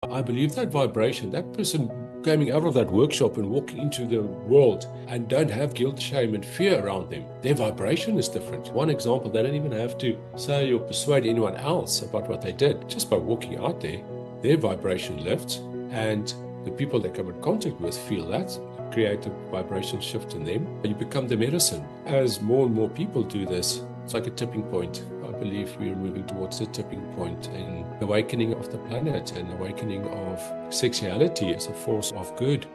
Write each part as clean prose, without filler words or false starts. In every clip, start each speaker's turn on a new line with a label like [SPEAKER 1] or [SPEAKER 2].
[SPEAKER 1] I believe that vibration, that person coming out of that workshop and walking into the world and don't have guilt, shame, and fear around them, their vibration is different. One example, they don't even have to say or persuade anyone else about what they did. Just by walking out there, their vibration lifts, and the people they come in contact with feel that, create a vibration shift in them. You become the medicine. As more and more people do this, it's like a tipping point. I believe we are moving towards the tipping point in the awakening of the planet and awakening of sexuality as a force of good.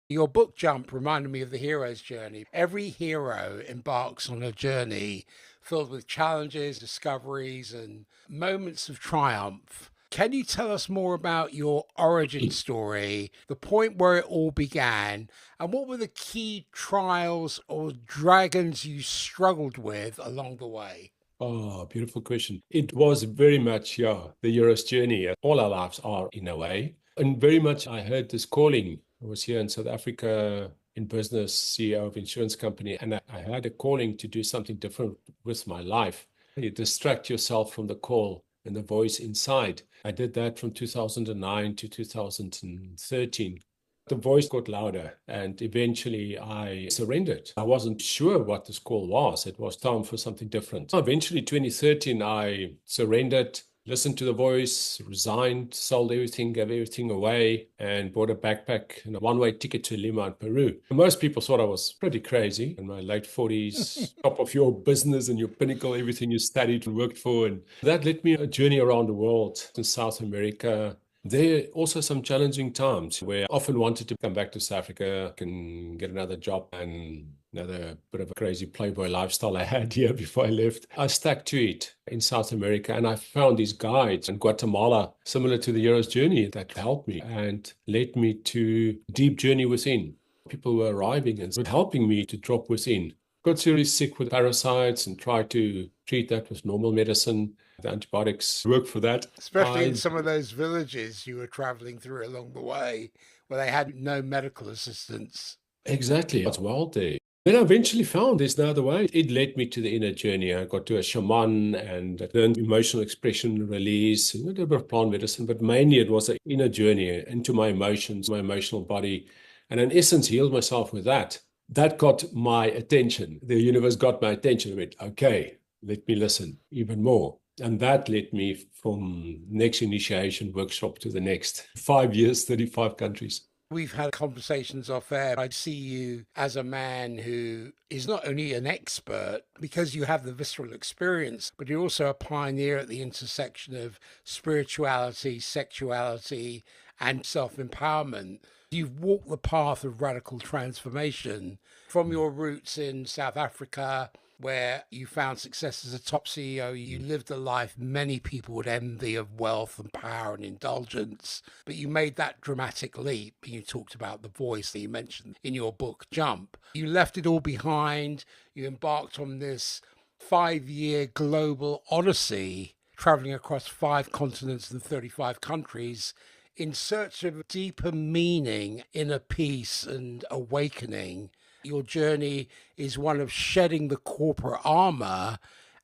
[SPEAKER 2] Your book Jump reminded me of the hero's journey. Every hero embarks on a journey filled with challenges, discoveries, and moments of triumph. Can you tell us more about your origin story, the point where it all began, and what were the key trials or dragons you struggled with along the way?
[SPEAKER 1] Oh, beautiful question. It was very much, the hero's journey. All our lives are in a way. And very much I heard this calling. I was here in South Africa in business, CEO of insurance company, and I had a calling to do something different with my life. You distract yourself from the call and the voice inside. I did that from 2009 to 2013. The voice got louder, and eventually I surrendered. I wasn't sure what this call was. It was time for something different. Eventually, 2013, I surrendered, listened to the voice, resigned, sold everything, gave everything away, and bought a backpack and a one-way ticket to Lima in Peru. Most people thought I was pretty crazy in my late 40s, top of your business and your pinnacle, everything you studied and worked for. And that led me a journey around the world in South America. There are also some challenging times where I often wanted to come back to South Africa and get another job and another bit of a crazy playboy lifestyle I had here before I left. I stuck to it in South America, and I found these guides in Guatemala, similar to the hero's journey, that helped me and led me to a deep journey within. People were arriving and helping me to drop within. Got seriously sick with parasites and tried to treat that with normal medicine. The antibiotics work for that.
[SPEAKER 2] Especially in some of those villages you were traveling through along the way where they had no medical assistance.
[SPEAKER 1] Exactly. It's wild there. Then I eventually found there's no other way. It led me to the inner journey. I got to a shaman and learned emotional expression release, and a little bit of plant medicine, but mainly it was an inner journey into my emotions, my emotional body, and in essence, healed myself with that. That got my attention. The universe got my attention. I went, okay, let me listen even more. And that led me from next initiation workshop to the next. 5 years, 35 countries.
[SPEAKER 2] We've had conversations off air. I see you as a man who is not only an expert because you have the visceral experience, but you're also a pioneer at the intersection of spirituality, sexuality, and self-empowerment. You've walked the path of radical transformation from your roots in South Africa, where you found success as a top CEO. You lived a life many people would envy of wealth and power and indulgence, but you made that dramatic leap. You talked about the voice that you mentioned in your book, Jump. You left it all behind. You embarked on this 5-year global odyssey, traveling across 5 continents and 35 countries in search of deeper meaning, inner peace and awakening. Your journey is one of shedding the corporate armor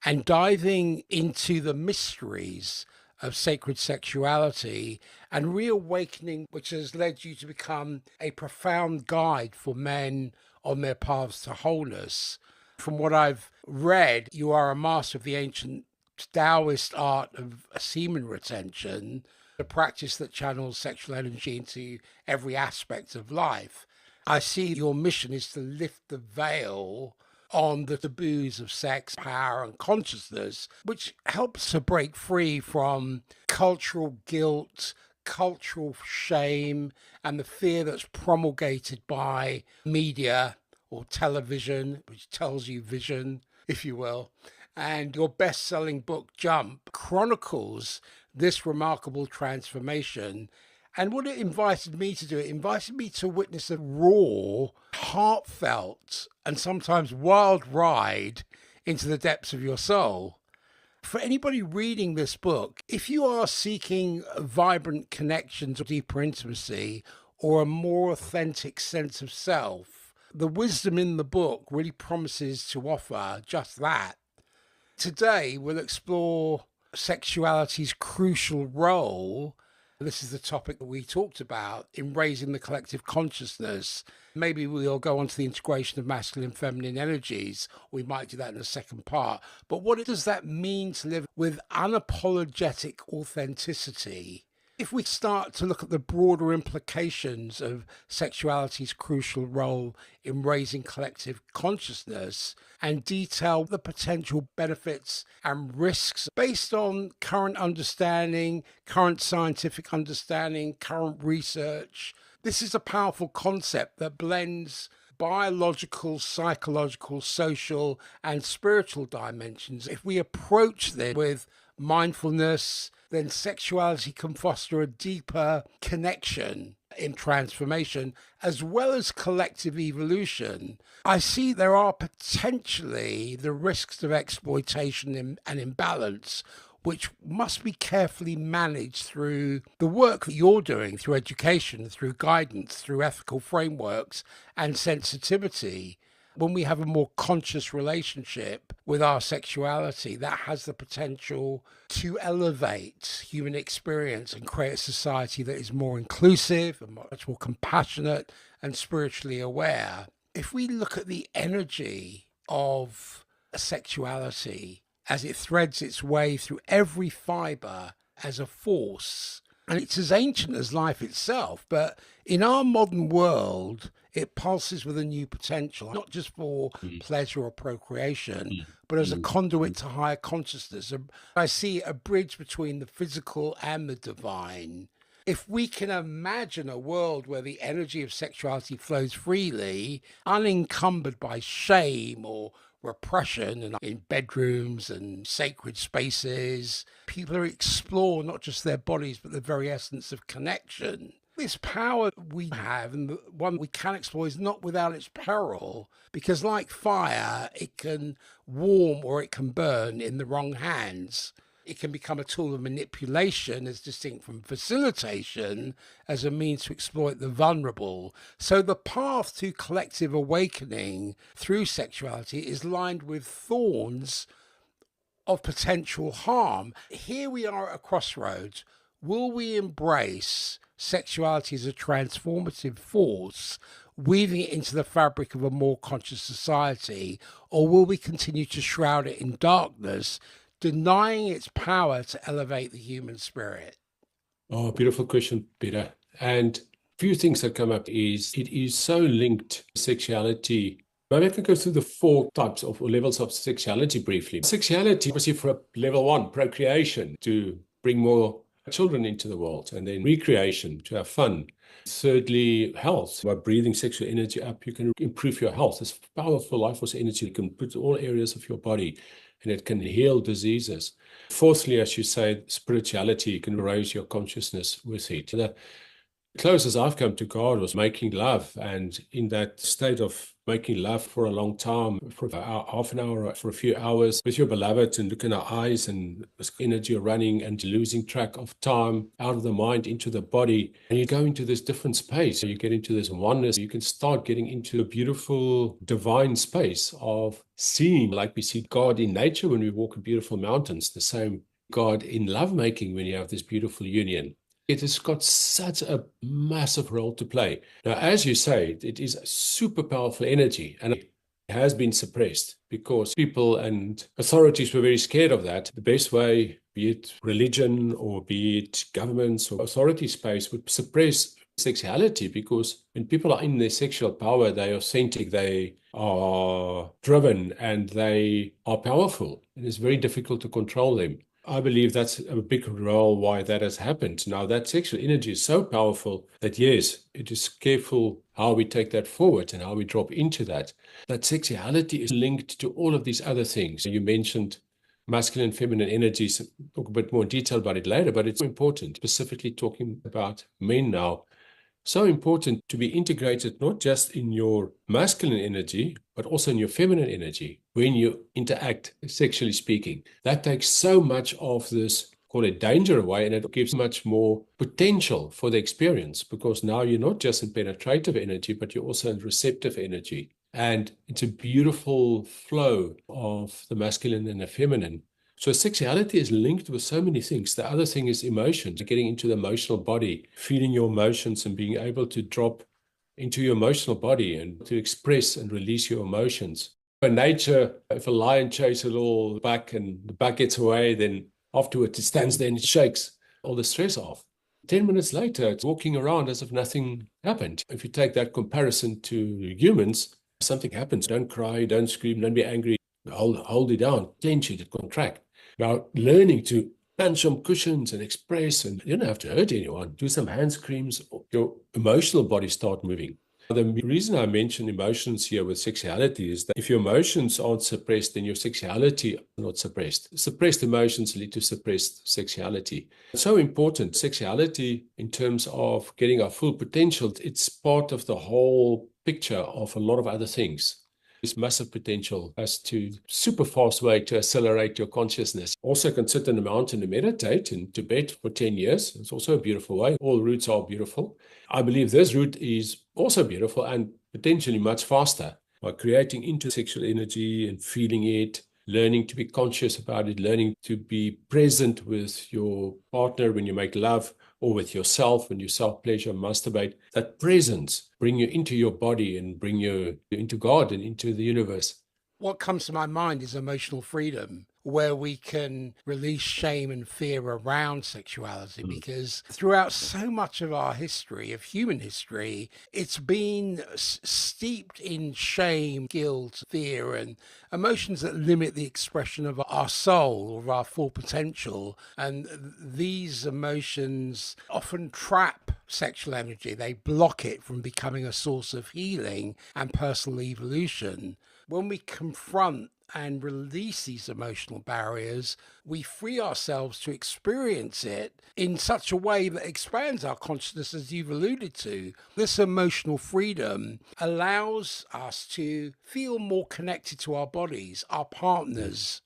[SPEAKER 2] and diving into the mysteries of sacred sexuality and reawakening, which has led you to become a profound guide for men on their paths to wholeness. From what I've read, you are a master of the ancient Taoist art of semen retention, a practice that channels sexual energy into every aspect of life. I see your mission is to lift the veil on the taboos of sex, power, and consciousness, which helps to break free from cultural guilt, cultural shame, and the fear that's promulgated by media or television, which tells you vision, if you will. And your best-selling book, Jump, chronicles this remarkable transformation. And what it invited me to do, it invited me to witness a raw, heartfelt, and sometimes wild ride into the depths of your soul. For anybody reading this book, if you are seeking vibrant connections or deeper intimacy or a more authentic sense of self, the wisdom in the book really promises to offer just that. Today, we'll explore sexuality's crucial role. This is the topic that we talked about in raising the collective consciousness. Maybe we'll go on to the integration of masculine and feminine energies. We might do that in the second part. But what does that mean to live with unapologetic authenticity? If we start to look at the broader implications of sexuality's crucial role in raising collective consciousness and detail the potential benefits and risks based on current understanding, current scientific understanding, current research, this is a powerful concept that blends biological, psychological, social, and spiritual dimensions. If we approach this with mindfulness, then sexuality can foster a deeper connection in transformation as well as collective evolution. I see there are potentially the risks of exploitation and imbalance, which must be carefully managed through the work that you're doing, through education, through guidance, through ethical frameworks and sensitivity. When we have a more conscious relationship with our sexuality, that has the potential to elevate human experience and create a society that is more inclusive and much more compassionate and spiritually aware. If we look at the energy of sexuality as it threads its way through every fiber as a force, and it's as ancient as life itself, but in our modern world, it pulses with a new potential, not just for pleasure or procreation, but as a conduit to higher consciousness. I see a bridge between the physical and the divine. If we can imagine a world where the energy of sexuality flows freely, unencumbered by shame or repression, and in bedrooms and sacred spaces, people explore not just their bodies, but the very essence of connection. This power we have, and the one we can explore, is not without its peril, because like fire, it can warm or it can burn in the wrong hands. It can become a tool of manipulation as distinct from facilitation as a means to exploit the vulnerable. So the path to collective awakening through sexuality is lined with thorns of potential harm. Here we are at a crossroads. Will we embrace sexuality as a transformative force, weaving it into the fabric of a more conscious society, or will we continue to shroud it in darkness, denying its power to elevate the human spirit?
[SPEAKER 1] Oh, beautiful question, Peter. And a few things that come up is it is so linked to sexuality. Maybe I can go through the 4 types of or levels of sexuality briefly. Sexuality, obviously, for level 1, procreation, to bring more children into the world, and then recreation, to have fun. Thirdly, health. By breathing sexual energy up, you can improve your health. It's powerful life force energy. You can put all areas of your body, and it can heal diseases. Fourthly, as you say, spirituality. You can raise your consciousness with it. The closest I've come to God was making love, and in that state of making love for a long time, for half an hour, for a few hours with your beloved, and look in our eyes and energy running and losing track of time out of the mind into the body. And you go into this different space. You get into this oneness. You can start getting into a beautiful divine space of seeing, like we see God in nature when we walk in beautiful mountains, the same God in lovemaking when you have this beautiful union. It has got such a massive role to play. Now, as you say, it is a super powerful energy, and it has been suppressed because people and authorities were very scared of that. The best way, be it religion or be it governments or authority space, would suppress sexuality, because when people are in their sexual power, they are authentic, they are driven, and they are powerful. And it's very difficult to control them. I believe that's a big role why that has happened. Now, that sexual energy is so powerful that, yes, it is careful how we take that forward and how we drop into that. That sexuality is linked to all of these other things. You mentioned masculine and feminine energies. Talk a bit more in detail about it later, but it's important, specifically talking about men now. So important to be integrated not just in your masculine energy, but also in your feminine energy when you interact, sexually speaking. That takes so much of this, call it danger, away, and it gives much more potential for the experience, because now you're not just in penetrative energy, but you're also in receptive energy. And it's a beautiful flow of the masculine and the feminine. So sexuality is linked with so many things. The other thing is emotions, getting into the emotional body, feeling your emotions and being able to drop into your emotional body and to express and release your emotions. In nature, if a lion chases a little buck and the buck gets away, then afterwards it stands there and it shakes all the stress off. 10 minutes later, it's walking around as if nothing happened. If you take that comparison to humans, something happens. Don't cry, don't scream, don't be angry. Hold it down, clench it, contract. Now, learning to punch some cushions and express, and you don't have to hurt anyone. Do some hand screams, your emotional body start moving. The reason I mention emotions here with sexuality is that if your emotions aren't suppressed, then your sexuality is not suppressed. Suppressed emotions lead to suppressed sexuality. It's so important. Sexuality, in terms of getting our full potential, it's part of the whole picture of a lot of other things. This massive potential as to super fast way to accelerate your consciousness. Also can sit in a mountain and meditate in Tibet for 10 years. It's also a beautiful way. All routes are beautiful. I believe this route is also beautiful and potentially much faster by creating into sexual energy and feeling it, learning to be conscious about it, learning to be present with your partner when you make love, or with yourself when you self-pleasure, masturbate. That presence bring you into your body and bring you into God and into the universe.
[SPEAKER 2] What comes to my mind is emotional freedom, where we can release shame and fear around sexuality, because throughout so much of our history, of human history, it's been steeped in shame, guilt, fear, and emotions that limit the expression of our soul or our full potential. And these emotions often trap sexual energy. They block it from becoming a source of healing and personal evolution. When we confront and release these emotional barriers, we free ourselves to experience it in such a way that expands our consciousness, as you've alluded to. This emotional freedom allows us to feel more connected to our bodies, our partners.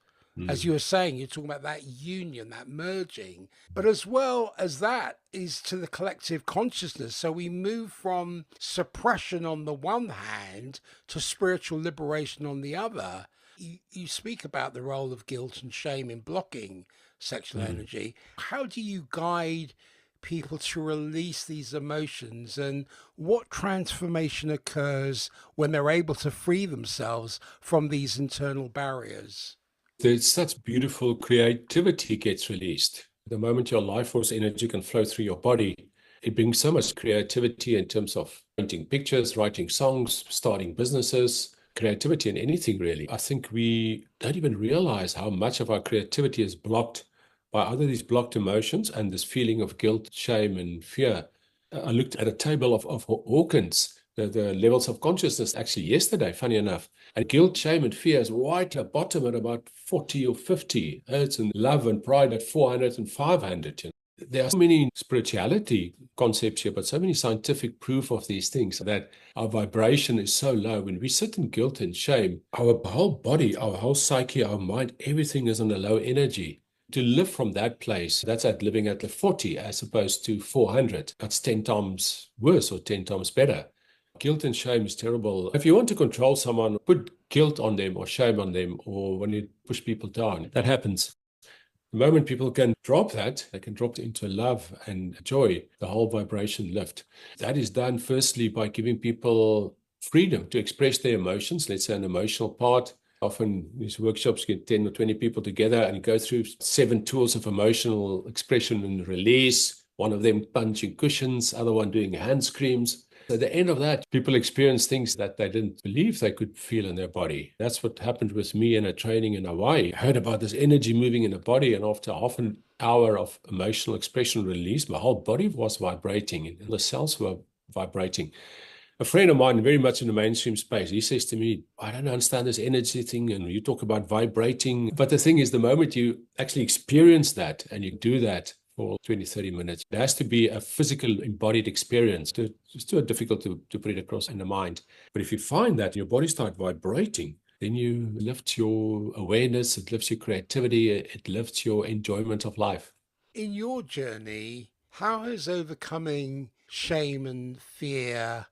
[SPEAKER 2] As you were saying, you're talking about that union, that merging, but as well as that is to the collective consciousness. So we move from suppression on the one hand to spiritual liberation on the other. You speak about the role of guilt and shame in blocking sexual energy. How do you guide people to release these emotions, and what transformation occurs when they're able to free themselves from these internal barriers?
[SPEAKER 1] There's such beautiful creativity gets released. The moment your life force energy can flow through your body, it brings so much creativity in terms of painting pictures, writing songs, starting businesses, creativity in anything really. I think we don't even realize how much of our creativity is blocked by either these blocked emotions and this feeling of guilt, shame, and fear. I looked at a table of Hawkins, the levels of consciousness actually yesterday, funny enough. And guilt, shame, and fear is right at bottom at about 40 or 50 hertz, and love and pride at 400 and 500. There are so many spirituality concepts here, but so many scientific proof of these things that our vibration is so low. When we sit in guilt and shame, our whole body, our whole psyche, our mind, everything is on a low energy. To live from that place, that's at living at the 40 as opposed to 400. That's 10 times worse or 10 times better. Guilt and shame is terrible. If you want to control someone, put guilt on them or shame on them, or when you push people down, that happens. The moment people can drop that, they can drop it into love and joy, the whole vibration lift. That is done firstly by giving people freedom to express their emotions. Let's say an emotional part. Often these workshops get 10 or 20 people together and go through 7 tools of emotional expression and release. One of them punching cushions, other one doing hand screams. At the end of that, people experience things that they didn't believe they could feel in their body. That's what happened with me in a training in Hawaii. I heard about this energy moving in the body, and after half an hour of emotional expression release, my whole body was vibrating and the cells were vibrating. A friend of mine, very much in the mainstream space, he says to me, I don't understand this energy thing, and you talk about vibrating. But the thing is, the moment you actually experience that and you do that for 20, 30 minutes. It has to be a physical embodied experience. It's too difficult to put it across in the mind. But if you find that your body starts vibrating, then you lift your awareness, it lifts your creativity, it lifts your enjoyment of life.
[SPEAKER 2] In your journey, how has overcoming shame and fear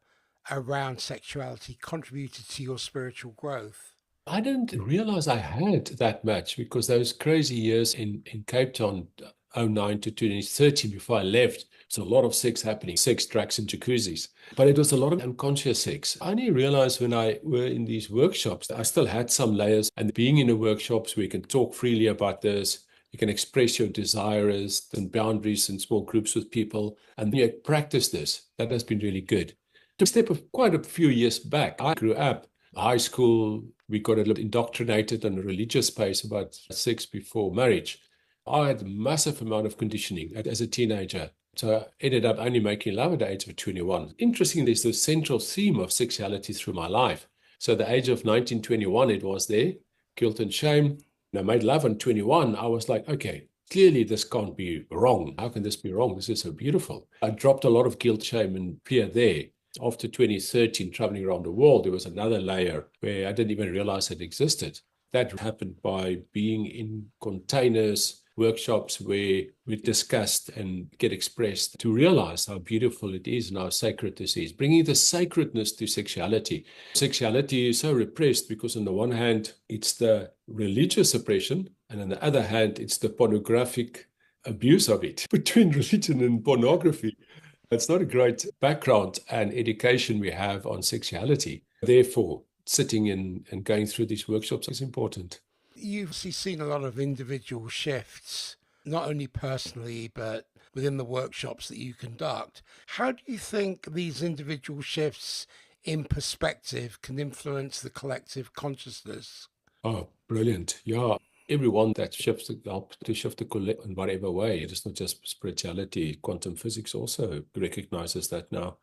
[SPEAKER 2] around sexuality contributed to your spiritual growth?
[SPEAKER 1] I didn't realize I had that much because those crazy years in Cape Town, '09 to 2013, before I left, there's a lot of sex happening, sex, drugs, and jacuzzis. But it was a lot of unconscious sex. I only realized when I were in these workshops, I still had some layers. And being in the workshops where you can talk freely about this, you can express your desires and boundaries in small groups with people, and you practice this. That has been really good. To step of quite a few years back, I grew up high school. We got a little indoctrinated in a religious space about sex before marriage. I had a massive amount of conditioning as a teenager. So I ended up only making love at the age of 21. Interesting, there's the central theme of sexuality through my life. So at the age of 19, 21, it was there, guilt and shame. And I made love at 21. I was like, okay, clearly this can't be wrong. How can this be wrong? This is so beautiful. I dropped a lot of guilt, shame, and fear there. After 2013, traveling around the world, there was another layer where I didn't even realize it existed. That happened by being in containers, workshops where we discussed and get expressed to realize how beautiful it is and how sacred this is, bringing the sacredness to sexuality. Sexuality is so repressed because on the one hand, it's the religious oppression, and on the other hand, it's the pornographic abuse of it. Between religion and pornography, it's not a great background and education we have on sexuality. Therefore, sitting in and going through these workshops is important.
[SPEAKER 2] You've seen a lot of individual shifts, not only personally, but within the workshops that you conduct. How do you think these individual shifts in perspective can influence the collective consciousness?
[SPEAKER 1] Oh, brilliant. Yeah. Everyone that shifts help to shift the collective in whatever way. It is not just spirituality. Quantum physics also recognizes that now.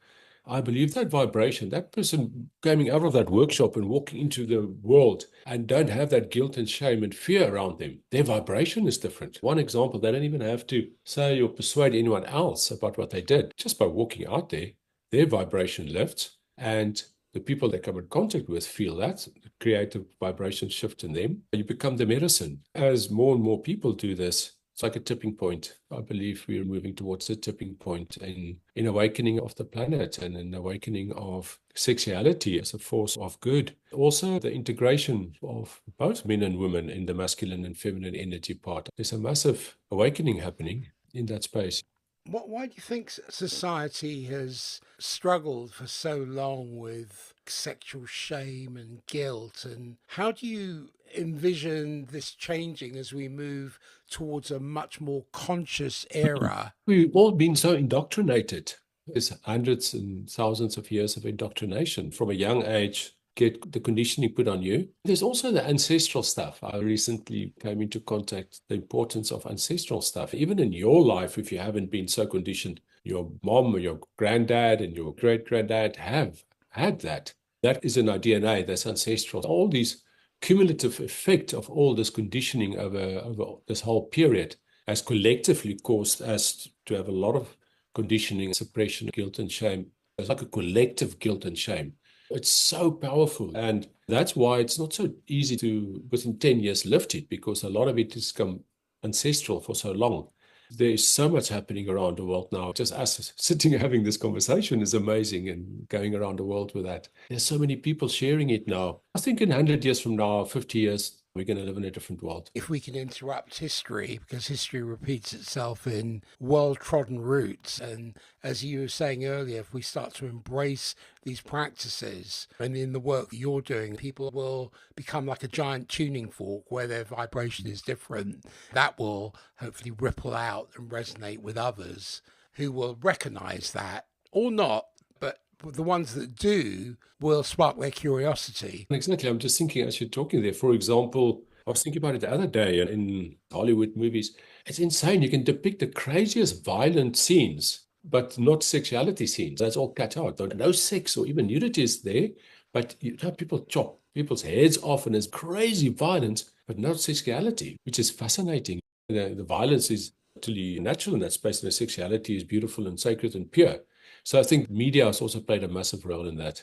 [SPEAKER 1] I believe that vibration, that person coming out of that workshop and walking into the world and don't have that guilt and shame and fear around them, their vibration is different. One example, they don't even have to say or persuade anyone else about what they did. Just by walking out there, their vibration lifts, and the people they come in contact with feel that, create a vibration shift in them. You become the medicine. As more and more people do this, it's like a tipping point. I believe we're moving towards a tipping point in awakening of the planet and an awakening of sexuality as a force of good. Also, the integration of both men and women in the masculine and feminine energy part. There's a massive awakening happening in that space.
[SPEAKER 2] Why do you think society has struggled for so long with sexual shame and guilt? And how do you envision this changing as we move towards a much more conscious era?
[SPEAKER 1] We've all been so indoctrinated. There's hundreds and thousands of years of indoctrination from a young age. Get the conditioning put on you. There's also the ancestral stuff. I recently came into contact the importance of ancestral stuff. Even in your life, if you haven't been so conditioned, your mom or your granddad and your great-granddad have had that. That is in our DNA, that's ancestral. All these cumulative effect of all this conditioning over this whole period has collectively caused us to have a lot of conditioning, suppression, guilt and shame. It's like a collective guilt and shame. It's so powerful. And that's why it's not so easy to, within 10 years, lift it, because a lot of it has come ancestral for so long. There is so much happening around the world now. Just us sitting having this conversation is amazing, and going around the world with that. There's so many people sharing it now. I think in 100 years from now, 50 years, we're going to live in a different world.
[SPEAKER 2] If we can interrupt history, because history repeats itself in well-trodden routes. And as you were saying earlier, if we start to embrace these practices, and in the work that you're doing, people will become like a giant tuning fork where their vibration is different. That will hopefully ripple out and resonate with others who will recognize that, or not, but the ones that do will spark their curiosity.
[SPEAKER 1] Exactly. I'm just thinking as you're talking there, for example, I was thinking about it the other day in Hollywood movies. It's insane. You can depict the craziest violent scenes, but not sexuality scenes. That's all cut out. No sex or even nudity is there, but you know, people chop people's heads off and there's crazy violence, but not sexuality, which is fascinating. The violence is totally natural in that space, and the sexuality is beautiful and sacred and pure. So I think media has also played a massive role in that.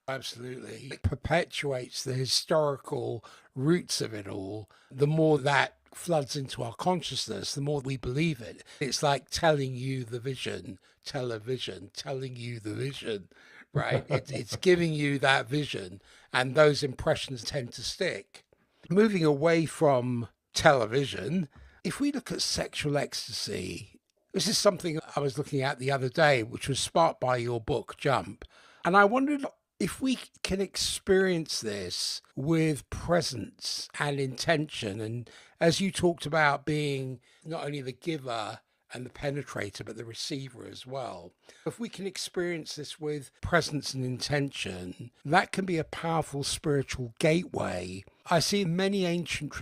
[SPEAKER 2] Absolutely. It perpetuates the historical roots of it all. The more that floods into our consciousness, the more we believe it. It's like telling you the vision, television, telling you the vision, right? It's giving you that vision, and those impressions tend to stick. Moving away from television, if we look at sexual ecstasy, this is something I was looking at the other day, which was sparked by your book, Jump. And I wondered if we can experience this with presence and intention. And as you talked about being not only the giver and the penetrator, but the receiver as well. If we can experience this with presence and intention, that can be a powerful spiritual gateway. I see many ancient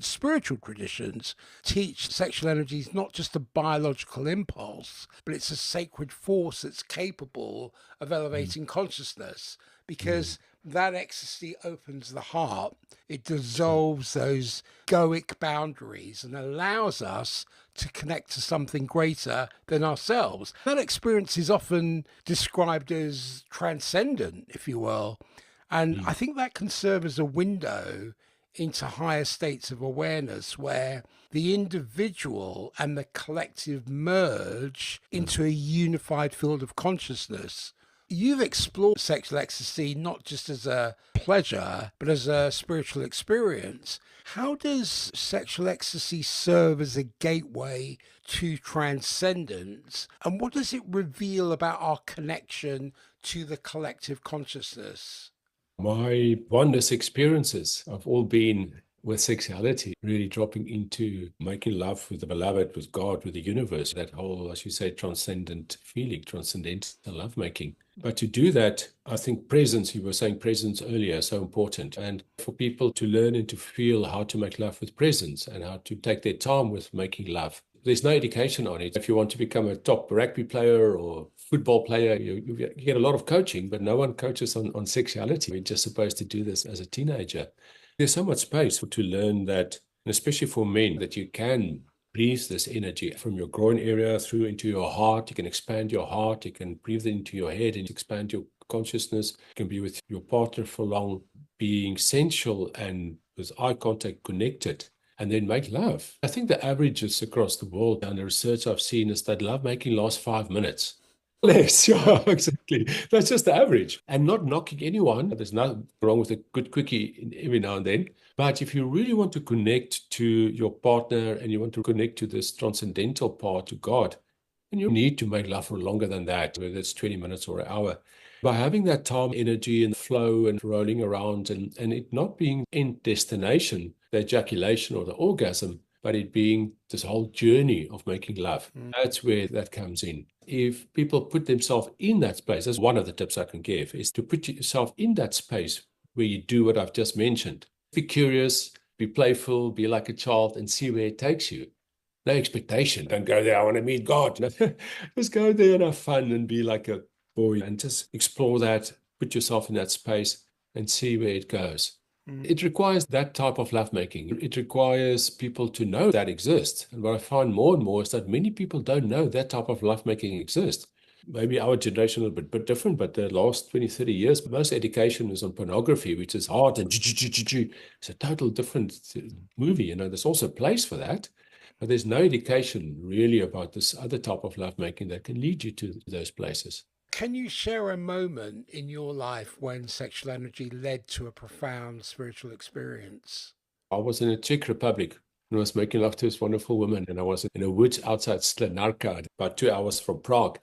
[SPEAKER 2] spiritual traditions teach sexual energy is not just a biological impulse, but it's a sacred force that's capable of elevating consciousness, because that ecstasy opens the heart. It dissolves those egoic boundaries and allows us to connect to something greater than ourselves. That experience is often described as transcendent, if you will. And I think that can serve as a window into higher states of awareness where the individual and the collective merge into a unified field of consciousness. You've explored sexual ecstasy not just as a pleasure, but as a spiritual experience. How does sexual ecstasy serve as a gateway to transcendence? And what does it reveal about our connection to the collective consciousness?
[SPEAKER 1] My wondrous experiences have all been with sexuality, really dropping into making love with the beloved, with God, with the universe, that whole, as you say, transcendent feeling, transcendental lovemaking. But to do that, I think presence, you were saying presence earlier, so important. And for people to learn and to feel how to make love with presence and how to take their time with making love. There's no education on it. If you want to become a top rugby player or football player, you get a lot of coaching, but no one coaches on sexuality. We're just supposed to do this as a teenager. There's so much space to learn that, and especially for men, that you can breathe this energy from your groin area through into your heart. You can expand your heart. You can breathe it into your head and expand your consciousness. You can be with your partner for long, being sensual and with eye contact connected, and then make love. I think the averages across the world and the research I've seen is that lovemaking lasts 5 minutes. Less, yeah, exactly. That's just the average. And not knocking anyone. There's nothing wrong with a good quickie every now and then. But if you really want to connect to your partner and you want to connect to this transcendental part, to God, then you need to make love for longer than that, whether it's 20 minutes or an hour. By having that time, energy and flow and rolling around and it not being in destination, the ejaculation or the orgasm, but it being this whole journey of making love. That's where that comes in. If people put themselves in that space, that's one of the tips I can give, is to put yourself in that space where you do what I've just mentioned. Be curious, be playful, be like a child, and see where it takes you. No expectation. Don't go there, I want to meet God. Just go there and have fun and be like a boy and just explore that, put yourself in that space and see where it goes. It requires that type of lovemaking. It requires people to know that exists. And what I find more and more is that many people don't know that type of lovemaking exists. Maybe our generation is a bit different, but the last 20, 30 years, most education is on pornography, which is hard and it's a total different movie. There's also a place for that, but there's no education really about this other type of lovemaking that can lead you to those places.
[SPEAKER 2] Can you share a moment in your life when sexual energy led to a profound spiritual experience?
[SPEAKER 1] I was in the Czech Republic and was making love to this wonderful woman, and I was in the woods outside Slenarka, about 2 hours from Prague.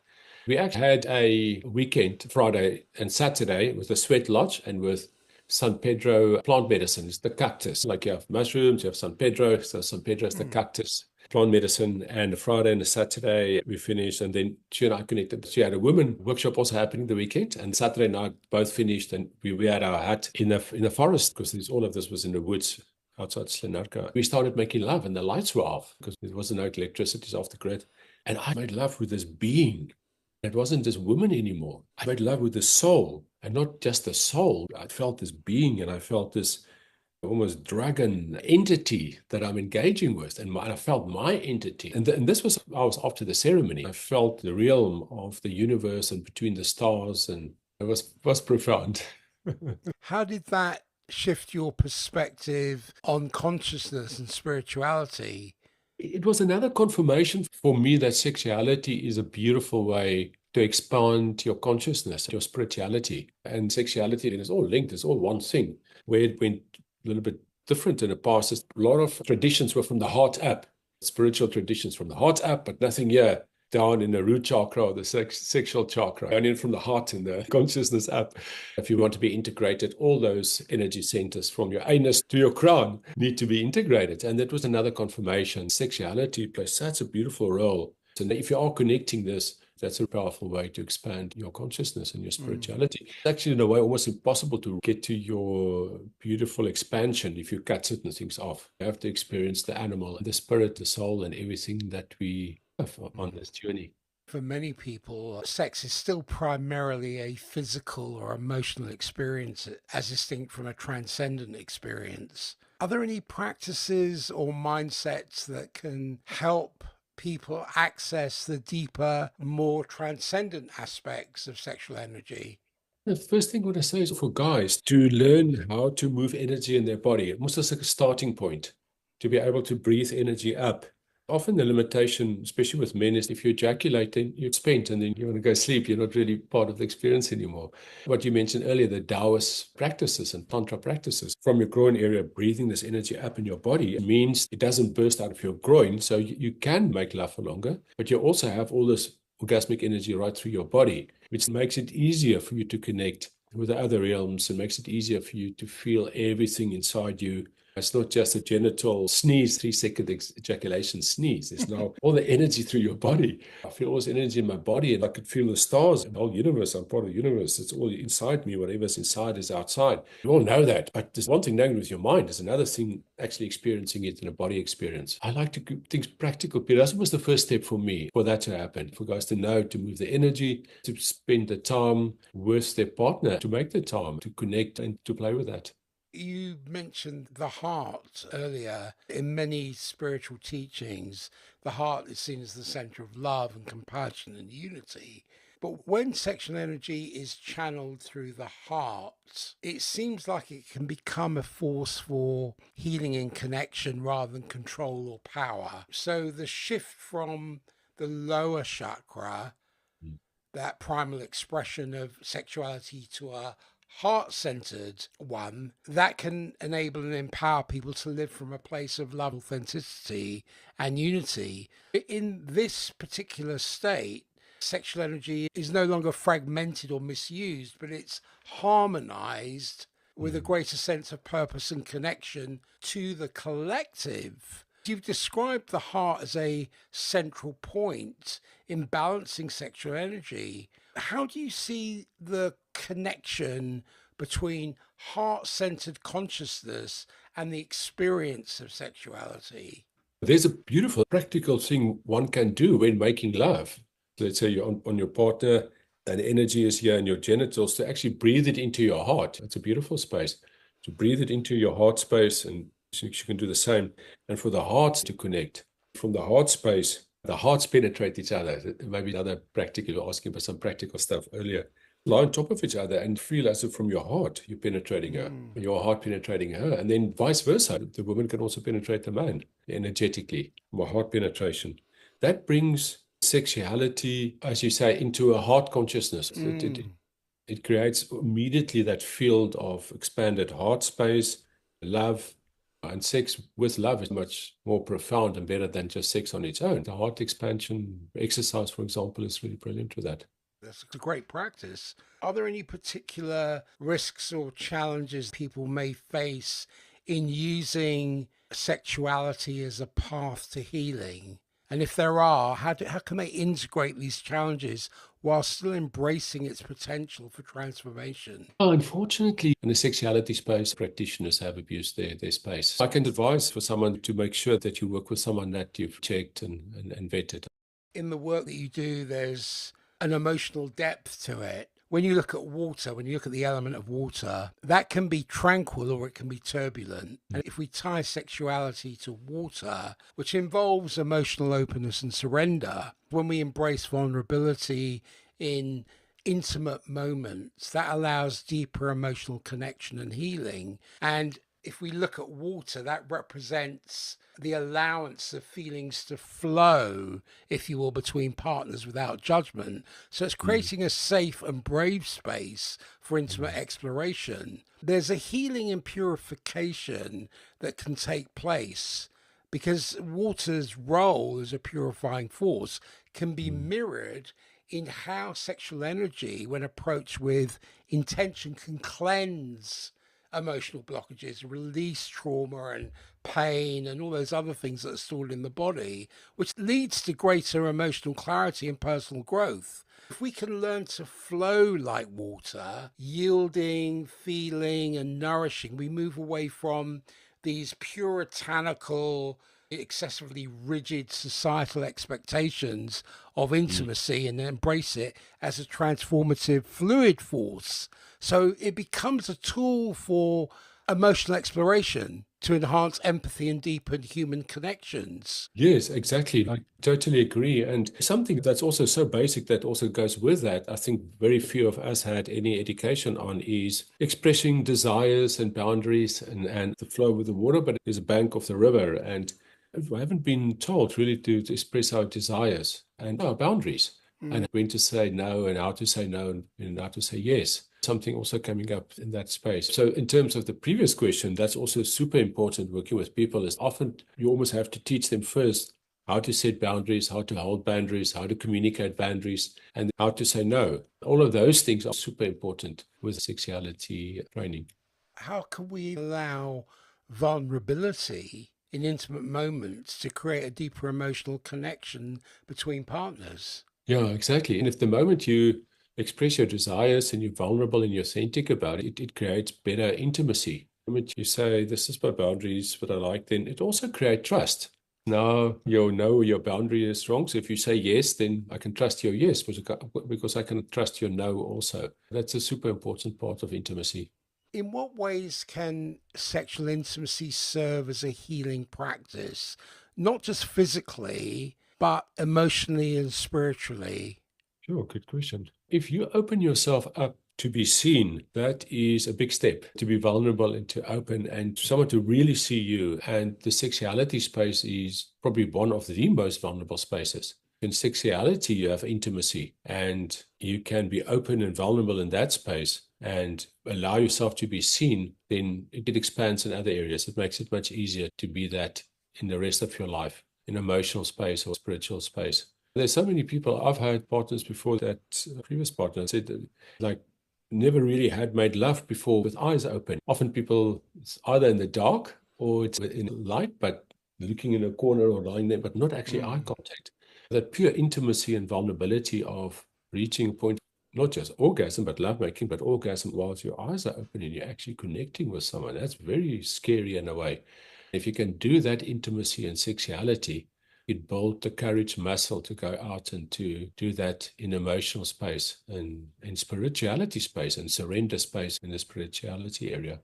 [SPEAKER 1] We actually had a weekend, Friday and Saturday, with a sweat lodge and with San Pedro plant medicines, the cactus. Like you have mushrooms, you have San Pedro, so San Pedro is the cactus. Plant medicine, and the Friday and the Saturday we finished, and then she and I connected. She had a women workshop also happening the weekend, and Saturday night both finished, and we had our hut in the forest because all of this was in the woods outside Slenarka. We started making love, and the lights were off because there wasn't no electricity off the grid, and I made love with this being. It wasn't this woman anymore. I made love with the soul, and not just the soul. I felt this being, and I felt this almost dragon entity that I'm engaging with. And I felt my entity. And this was, I was after the ceremony. I felt the realm of the universe and between the stars. And it was profound.
[SPEAKER 2] How did that shift your perspective on consciousness and spirituality?
[SPEAKER 1] It was another confirmation for me that sexuality is a beautiful way to expand your consciousness, your spirituality. And sexuality is all linked, it's all one thing. Where it went a little bit different in the past is a lot of traditions were from the heart up, spiritual traditions from the heart up, but nothing here down in the root chakra or the sexual chakra, and then from the heart and the consciousness up. If you want to be integrated, all those energy centers from your anus to your crown need to be integrated. And that was another confirmation. Sexuality plays such a beautiful role. And if you are connecting this, that's a powerful way to expand your consciousness and your spirituality. It's actually, in a way, almost impossible to get to your beautiful expansion if you cut certain things off. You have to experience the animal, the spirit, the soul, and everything that we have on this journey.
[SPEAKER 2] For many people, sex is still primarily a physical or emotional experience as distinct from a transcendent experience. Are there any practices or mindsets that can help people access the deeper, more transcendent aspects of sexual energy?
[SPEAKER 1] The first thing I want to say is for guys to learn how to move energy in their body. Almost as like a starting point, to be able to breathe energy up. Often the limitation, especially with men, is if you ejaculate, then you're spent and then you want to go sleep. You're not really part of the experience anymore. What you mentioned earlier, the Taoist practices and Tantra practices, from your groin area, breathing this energy up in your body, it means it doesn't burst out of your groin. So you can make love for longer, but you also have all this orgasmic energy right through your body, which makes it easier for you to connect with the other realms and makes it easier for you to feel everything inside you. It's not just a genital sneeze, 3-second ejaculation sneeze. There's now all the energy through your body. I feel all this energy in my body and I could feel the stars and the whole universe. I'm part of the universe. It's all inside me. Whatever's inside is outside. You all know that. But there's one thing knowing with your mind. There's another thing actually experiencing it in a body experience. I like to keep things practical. But that was the first step for me, for that to happen, for guys to know, to move the energy, to spend the time with their partner, to make the time, to connect and to play with that.
[SPEAKER 2] You mentioned the heart earlier. In many spiritual teachings, the heart is seen as the center of love and compassion and unity. But when sexual energy is channeled through the heart, it seems like it can become a force for healing and connection rather than control or power. So the shift from the lower chakra, that primal expression of sexuality, to a heart-centered one, that can enable and empower people to live from a place of love, authenticity and unity. In this particular state, sexual energy is no longer fragmented or misused, but it's harmonized with a greater sense of purpose and connection to the collective. You've described the heart as a central point in balancing sexual energy. How do you see the connection between heart-centered consciousness and the experience of sexuality?
[SPEAKER 1] There's a beautiful practical thing one can do when making love. Let's say you're on your partner and energy is here in your genitals, to actually breathe it into your heart. It's a beautiful space. To breathe it into your heart space, and you can do the same. And for the hearts to connect. From the heart space, the hearts penetrate each other. Maybe another practical, you're asking for some practical stuff earlier. Lie on top of each other and feel as if from your heart you're penetrating her, your heart penetrating her, and then vice versa. The woman can also penetrate the man energetically, more heart penetration. That brings sexuality, as you say, into a heart consciousness. It creates immediately that field of expanded heart space, love, and sex with love is much more profound and better than just sex on its own. The heart expansion exercise, for example, is really brilliant for that.
[SPEAKER 2] That's a great practice. Are there any particular risks or challenges people may face in using sexuality as a path to healing? And if there are, how can they integrate these challenges while still embracing its potential for transformation?
[SPEAKER 1] Unfortunately, in the sexuality space, practitioners have abused their space. I can advise for someone to make sure that you work with someone that you've checked and vetted.
[SPEAKER 2] In the work that you do, there's an emotional depth to it. when you look at water, when you look at the element of water, that can be tranquil or it can be turbulent. And if we tie sexuality to water, which involves emotional openness and surrender, when we embrace vulnerability in intimate moments, that allows deeper emotional connection and healing. And if we look at water, that represents the allowance of feelings to flow, if you will, between partners without judgment. So it's creating a safe and brave space for intimate exploration. There's a healing and purification that can take place because water's role as a purifying force can be mirrored in how sexual energy, when approached with intention, can cleanse emotional blockages, release trauma and pain and all those other things that are stored in the body, which leads to greater emotional clarity and personal growth. If we can learn to flow like water, yielding, feeling, and nourishing, we move away from these puritanical, excessively rigid societal expectations of intimacy and embrace it as a transformative fluid force. So it becomes a tool for emotional exploration to enhance empathy and deepen human connections.
[SPEAKER 1] Yes, exactly. I totally agree. And something that's also so basic that also goes with that, I think very few of us had any education on, is expressing desires and boundaries and the flow with the water, but there's a bank of the river. And we haven't been told really to express our desires and our boundaries and when to say no and how to say no and how to say yes. Something also coming up in that space. So in terms of the previous question, that's also super important working with people is often you almost have to teach them first how to set boundaries, how to hold boundaries, how to communicate boundaries, and how to say no. All of those things are super important with sexuality training.
[SPEAKER 2] How can we allow vulnerability in intimate moments to create a deeper emotional connection between partners?
[SPEAKER 1] Yeah, exactly. And if the moment you express your desires and you're vulnerable and you're authentic about it, it creates better intimacy. The moment you say, this is my boundaries, what I like, then it also creates trust. Now you know your boundary is strong. So if you say yes, then I can trust your yes because I can trust your no also. That's a super important part of intimacy.
[SPEAKER 2] In what ways can sexual intimacy serve as a healing practice, not just physically, but emotionally and spiritually?
[SPEAKER 1] Sure, good question. If you open yourself up to be seen, that is a big step to be vulnerable and to open and someone to really see you. And the sexuality space is probably one of the most vulnerable spaces. In sexuality, you have intimacy and you can be open and vulnerable in that space and allow yourself to be seen, then it expands in other areas. It makes it much easier to be that in the rest of your life, in emotional space or spiritual space. There's so many people, I've had partners before that previous partner said that, like, never really had made love before with eyes open. Often people, it's either in the dark or it's in light, but looking in a corner or lying there, but not actually eye contact. That pure intimacy and vulnerability of reaching a point, not just orgasm, but lovemaking, but orgasm whilst your eyes are open and you're actually connecting with someone. That's very scary in a way. If you can do that intimacy and sexuality, it built the courage muscle to go out and to do that in emotional space and in spirituality space and surrender space in the spirituality area.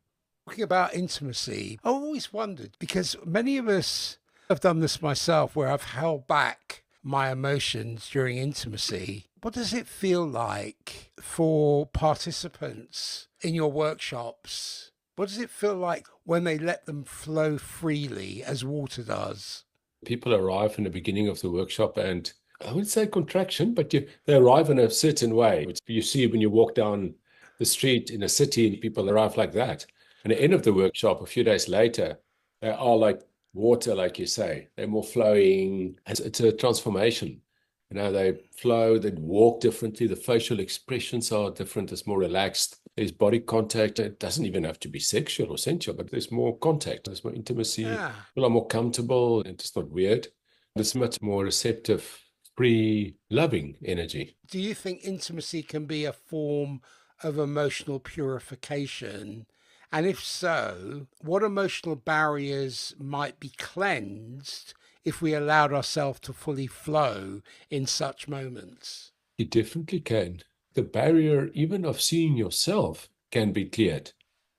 [SPEAKER 2] Talking about intimacy, I always wondered because many of us have done this myself where I've held back my emotions during intimacy. What does it feel like for participants in your workshops? What does it feel like when they let them flow freely as water does?
[SPEAKER 1] People arrive in the beginning of the workshop and I would say contraction, but they arrive in a certain way, which you see when you walk down the street in a city, people arrive like that. And at the end of the workshop, a few days later, they are like water, like you say. They're more flowing. It's a transformation. You know, they flow, they walk differently. The facial expressions are different. It's more relaxed. There's body contact. It doesn't even have to be sexual or sensual, but there's more contact. There's more intimacy.
[SPEAKER 2] Yeah.
[SPEAKER 1] People are more comfortable and it's not weird. It's much more receptive, free, loving energy.
[SPEAKER 2] Do you think intimacy can be a form of emotional purification? And if so, what emotional barriers might be cleansed if we allowed ourselves to fully flow in such moments?
[SPEAKER 1] You definitely can. The barrier even of seeing yourself can be cleared.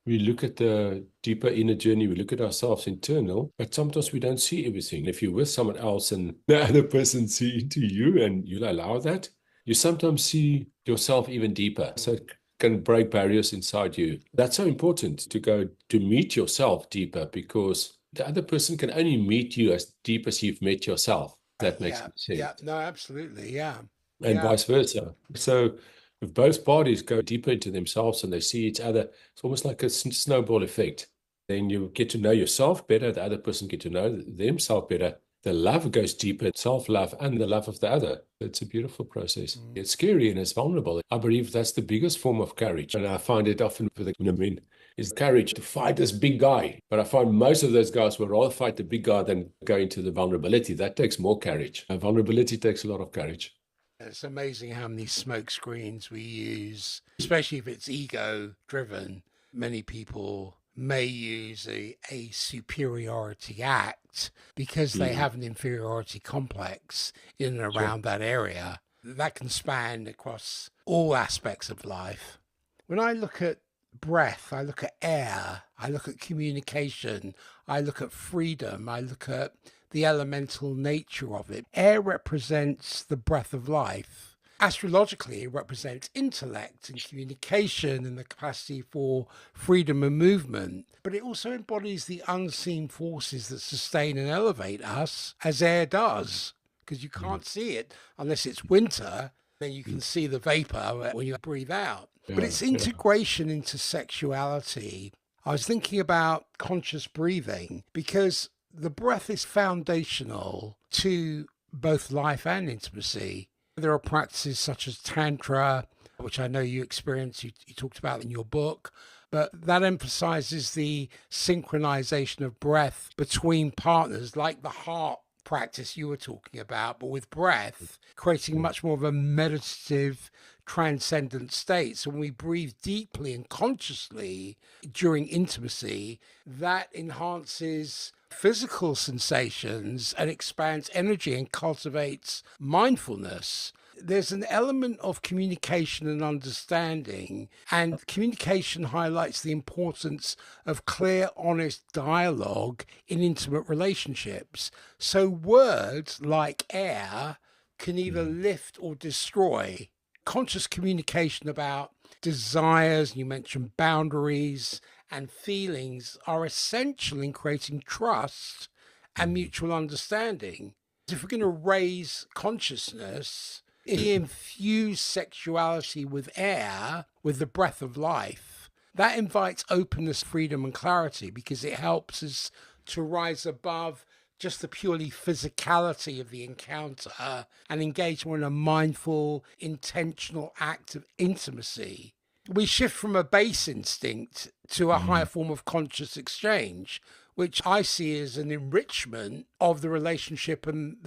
[SPEAKER 1] We look at the deeper inner journey, we look at ourselves internal, but sometimes we don't see everything. If you're with someone else and the other person see into you and you allow that, you sometimes see yourself even deeper. So it can break barriers inside you. That's so important to go to meet yourself deeper, because the other person can only meet you as deep as you've met yourself. That makes sense.
[SPEAKER 2] Yeah, no, absolutely. Yeah.
[SPEAKER 1] And
[SPEAKER 2] Yeah.
[SPEAKER 1] vice versa. So if both parties go deeper into themselves and they see each other, it's almost like a snowball effect. Then you get to know yourself better, the other person get to know themselves better. The love goes deeper, self-love and the love of the other. It's a beautiful process. It's scary and it's vulnerable. I believe that's the biggest form of courage. And I find it often with the men is courage to fight this big guy. But I find most of those guys will rather fight the big guy than go into the vulnerability. That takes more courage. Vulnerability takes a lot of courage.
[SPEAKER 2] It's amazing how many smoke screens we use, especially if it's ego driven. Many people may use a superiority act because they have an inferiority complex in and around that area. That can span across all aspects of life. When I look at breath, I look at air, I look at communication, I look at freedom, I look at the elemental nature of it. Air represents the breath of life. Astrologically, it represents intellect and communication and the capacity for freedom and movement. But it also embodies the unseen forces that sustain and elevate us, as air does, because you can't see it unless it's winter. Then you can see the vapor when you breathe out. But its integration into sexuality. I was thinking about conscious breathing because the breath is foundational to both life and intimacy. There are practices such as Tantra, which I know you experienced, you talked about in your book, but that emphasizes the synchronization of breath between partners, like the heart practice you were talking about, but with breath, creating much more of a meditative, transcendent state. So when we breathe deeply and consciously during intimacy, that enhances physical sensations and expands energy and cultivates mindfulness. There's an element of communication and understanding, and communication highlights the importance of clear, honest dialogue in intimate relationships. So words like air can either lift or destroy. Conscious communication about desires, you mentioned boundaries, and feelings are essential in creating trust and mutual understanding. If we're going to raise consciousness, if we infuse sexuality with air, with the breath of life, that invites openness, freedom, and clarity because it helps us to rise above just the purely physicality of the encounter and engage more in a mindful, intentional act of intimacy. We shift from a base instinct to a higher form of conscious exchange, which I see as an enrichment of the relationship and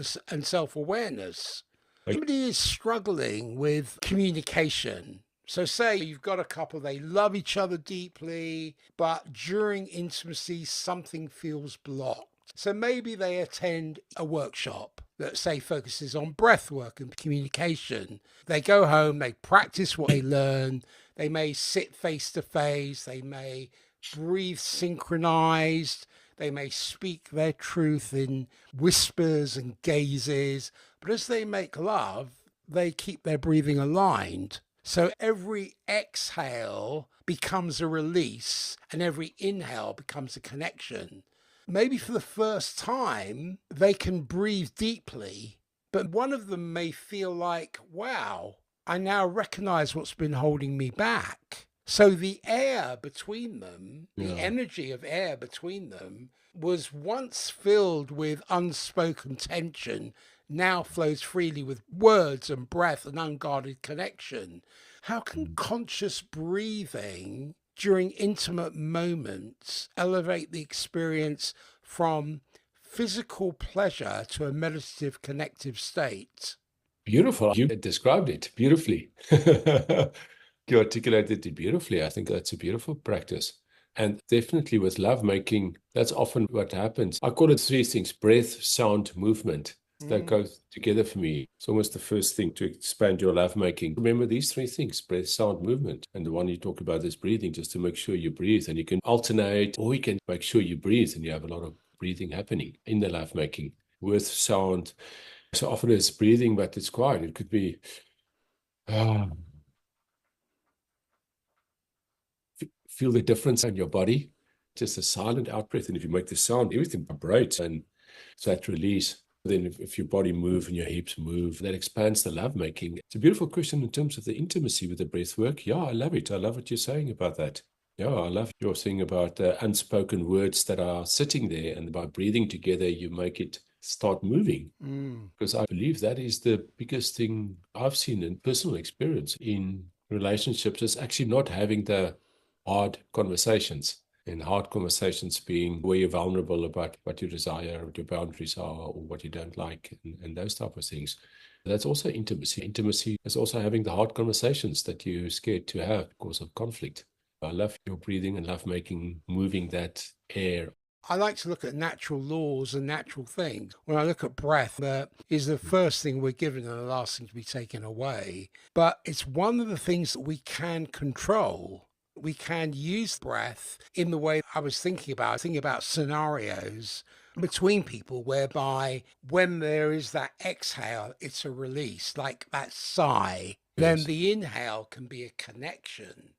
[SPEAKER 2] self-awareness. Somebody is struggling with communication. So say you've got a couple, they love each other deeply, but during intimacy, something feels blocked. So maybe they attend a workshop that, say, focuses on breath work and communication. They go home, they practice what they learn. They may sit face to face. They may breathe synchronized. They may speak their truth in whispers and gazes. But as they make love, they keep their breathing aligned. So every exhale becomes a release and every inhale becomes a connection. Maybe for the first time, they can breathe deeply, but one of them may feel like, wow, I now recognize what's been holding me back. So the air between them, the energy of air between them, was once filled with unspoken tension, now flows freely with words and breath and unguarded connection. How can conscious breathing during intimate moments elevate the experience from physical pleasure to a meditative connective state?
[SPEAKER 1] Beautiful. You described it beautifully. You articulated it beautifully. I think that's a beautiful practice. And definitely with lovemaking, that's often what happens. I call it three things: breath, sound, movement. That goes together for me. It's almost the first thing to expand your lovemaking. Remember these three things: breath, sound, movement. And the one you talk about is breathing, just to make sure you breathe. And you can alternate, or you can make sure you breathe and you have a lot of breathing happening in the lovemaking with sound. So often it's breathing, but it's quiet. It could be, ah, feel the difference in your body. Just a silent out breath. And if you make the sound, everything vibrates. And so that release. Then if your body move and your hips move, that expands the lovemaking. It's a beautiful question in terms of the intimacy with the breath work. Yeah, I love it. I love what you're saying about that. Yeah, I love your thing about the unspoken words that are sitting there. And by breathing together, you make it start moving. Because I believe that is the biggest thing I've seen in personal experience in relationships, is actually not having the hard conversations. And hard conversations being where you're vulnerable about what you desire, what your boundaries are, or what you don't like, and those type of things. That's also intimacy. Intimacy is also having the hard conversations that you're scared to have because of conflict. I love your breathing and love making, moving that air.
[SPEAKER 2] I like to look at natural laws and natural things. When I look at breath, that is the first thing we're given and the last thing to be taken away. But it's one of the things that we can control. We can use breath in the way I was thinking about scenarios between people whereby when there is that exhale, it's a release, like that sigh. Then
[SPEAKER 1] Yes.
[SPEAKER 2] the inhale can be a connection.